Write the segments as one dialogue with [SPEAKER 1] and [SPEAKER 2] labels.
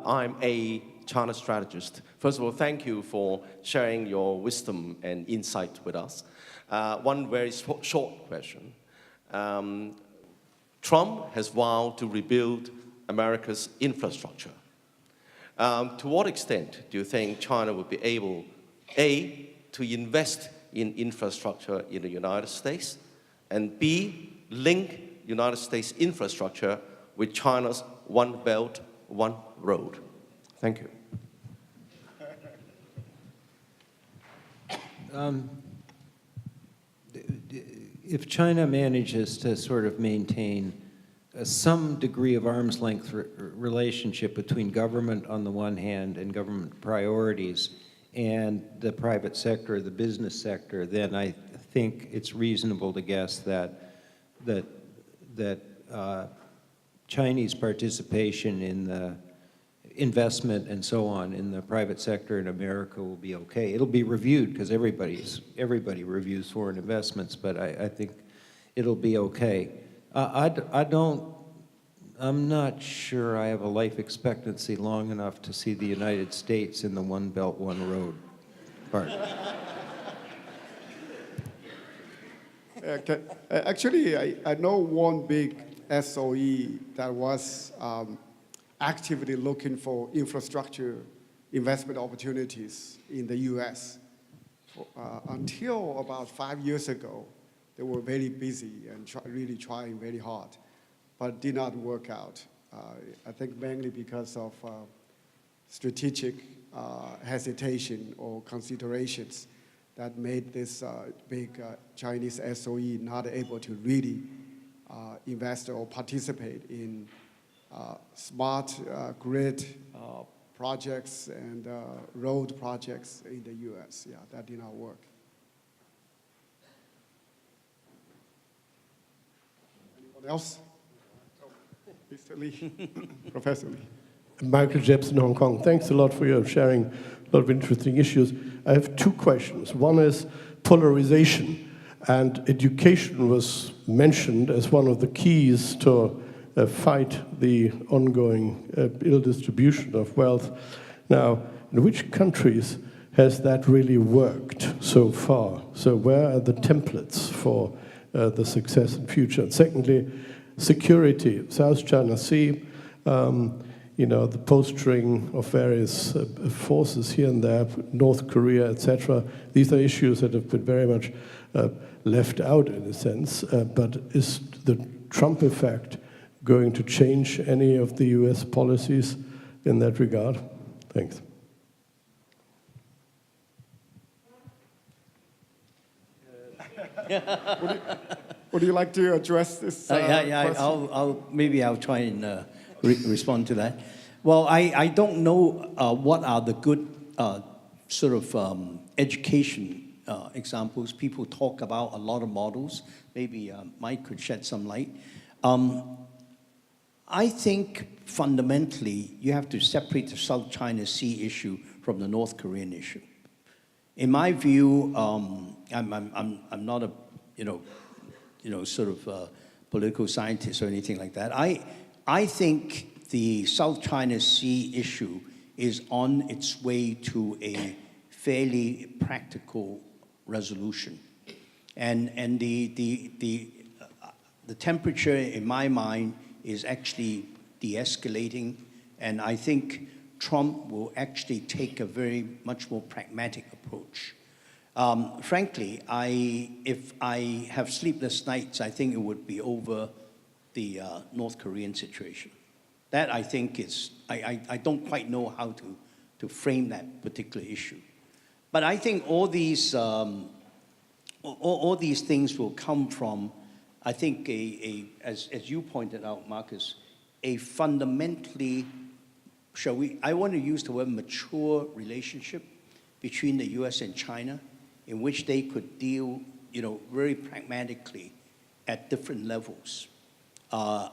[SPEAKER 1] I'm a China strategist. First of all, thank you for sharing your wisdom and insight with us. One very short question. Trump has vowed to rebuild America's infrastructure. To what extent do you think China would be able, A, to invest in infrastructure in the United States, and B, link United States infrastructure with China's One Belt, One Road? Thank you.
[SPEAKER 2] If China manages to sort of maintain some degree of arm's length relationship between government on the one hand and government priorities and the private sector, the business sector, then I think it's reasonable to guess that Chinese participation in the investment and so on in the private sector in America will be okay. It'll be reviewed because everybody reviews foreign investments, but I think it'll be okay. I'm not sure I have a life expectancy long enough to see the United States in the One Belt, One Road part.
[SPEAKER 3] Actually, I know one big SOE that was actively looking for infrastructure investment opportunities in the US. Until about 5 years ago, they were very busy and really trying very hard, but did not work out. I think mainly because of strategic hesitation or considerations that made this big Chinese SOE not able to really invest or participate in smart grid projects and road projects in the US. Yeah, that did not work. Anyone else? Mr. Lee, Professor Lee.
[SPEAKER 4] Michael Jepson, Hong Kong. Thanks a lot for your sharing a lot of interesting issues. I have two questions. One is polarization, and education was mentioned as one of the keys to fight the ongoing ill distribution of wealth. Now, in which countries has that really worked so far? So where are the templates for the success in future? And secondly, security, South China Sea, the posturing of various forces here and there, North Korea, etc. These are issues that have been very much left out in a sense, but is the Trump effect going to change any of the US policies in that regard? Thanks.
[SPEAKER 3] Would you like to address this question?
[SPEAKER 5] Maybe I'll try and respond to that. Well, I don't know what are the good sort of education examples. People talk about a lot of models. Maybe Mike could shed some light. I think fundamentally you have to separate the South China Sea issue from the North Korean issue. In my view, I'm not a sort of political scientist or anything like that. I think the South China Sea issue is on its way to a fairly practical resolution, and the temperature in my mind is actually de-escalating, and I think Trump will actually take a very much more pragmatic approach. Frankly, if I have sleepless nights, I think it would be over the North Korean situation. That I think is, I don't quite know how to frame that particular issue. But I think all these things will come from, I think, as you pointed out, Marcus, a fundamentally, I want to use the word mature relationship between the US and China, in which they could deal, very pragmatically at different levels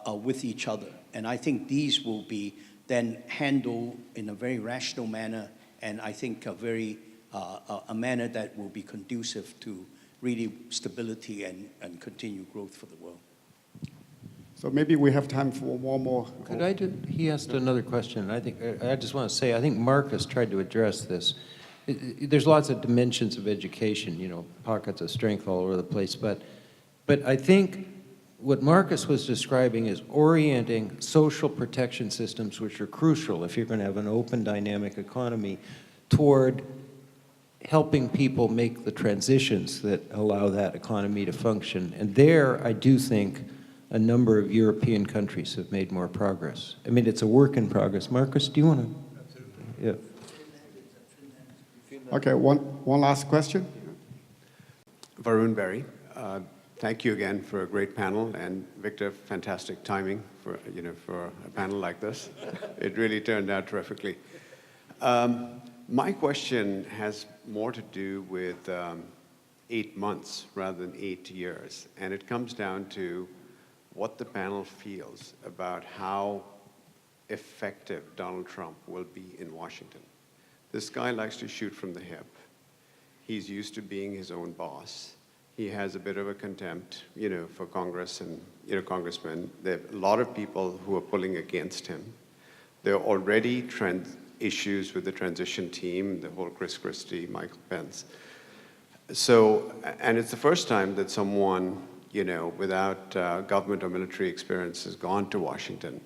[SPEAKER 5] with each other. And I think these will be then handled in a very rational manner, and I think a manner that will be conducive to really stability and continued growth for the world.
[SPEAKER 3] So maybe we have time for one more.
[SPEAKER 2] Could I do, he asked another question. I just want to say, I think Marcus tried to address this. There's lots of dimensions of education, you know, pockets of strength all over the place, but I think what Marcus was describing is orienting social protection systems, which are crucial if you're going to have an open, dynamic economy, toward helping people make the transitions that allow that economy to function. And there, I do think a number of European countries have made more progress. I mean, it's a work in progress. Marcus, do you want to? Yeah.
[SPEAKER 3] Okay, one last question.
[SPEAKER 6] Varun Berry, thank you again for a great panel, and Victor, fantastic timing for a panel like this. It really turned out terrifically. My question has more to do with 8 months rather than 8 years, and it comes down to what the panel feels about how effective Donald Trump will be in Washington. This guy likes to shoot from the hip. He's used to being his own boss. He has a bit of a contempt, for Congress and, congressmen. There are a lot of people who are pulling against him. There are already issues with the transition team, the whole Chris Christie, Michael Pence. So, and it's the first time that someone, without government or military experience has gone to Washington.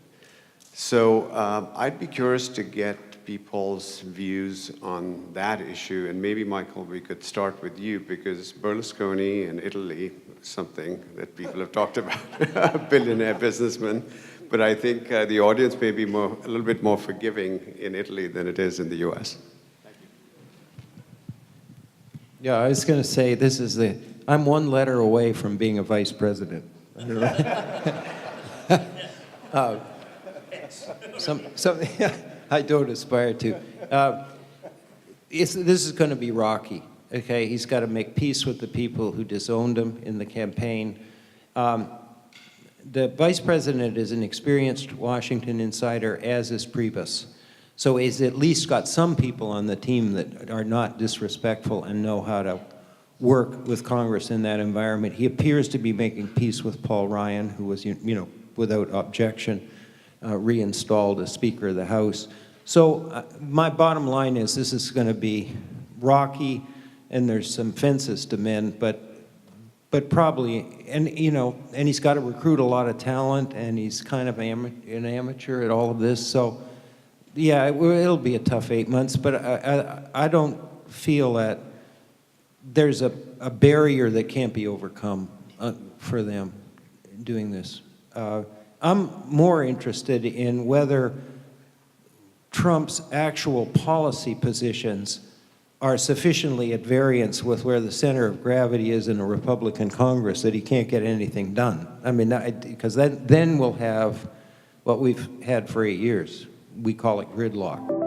[SPEAKER 6] So I'd be curious to get people's views on that issue. And maybe, Michael, we could start with you, because Berlusconi in Italy is something that people have talked about, a billionaire businessman. But I think the audience may be a little bit more forgiving in Italy than it is in the US.
[SPEAKER 2] Yeah, I was going to say, I'm one letter away from being a vice president. I don't aspire to. This is going to be rocky, okay? He's got to make peace with the people who disowned him in the campaign. The vice president is an experienced Washington insider, as is Priebus. So he's at least got some people on the team that are not disrespectful and know how to work with Congress in that environment. He appears to be making peace with Paul Ryan, who was, without objection, reinstalled as Speaker of the House. So my bottom line is this is going to be rocky, and there's some fences to mend, but probably, and he's got to recruit a lot of talent, and he's kind of an amateur at all of this. So yeah, it'll be a tough 8 months, but I don't feel that there's a barrier that can't be overcome for them doing this. I'm more interested in whether Trump's actual policy positions are sufficiently at variance with where the center of gravity is in a Republican Congress that he can't get anything done. I mean, because then we'll have what we've had for 8 years. We call it gridlock.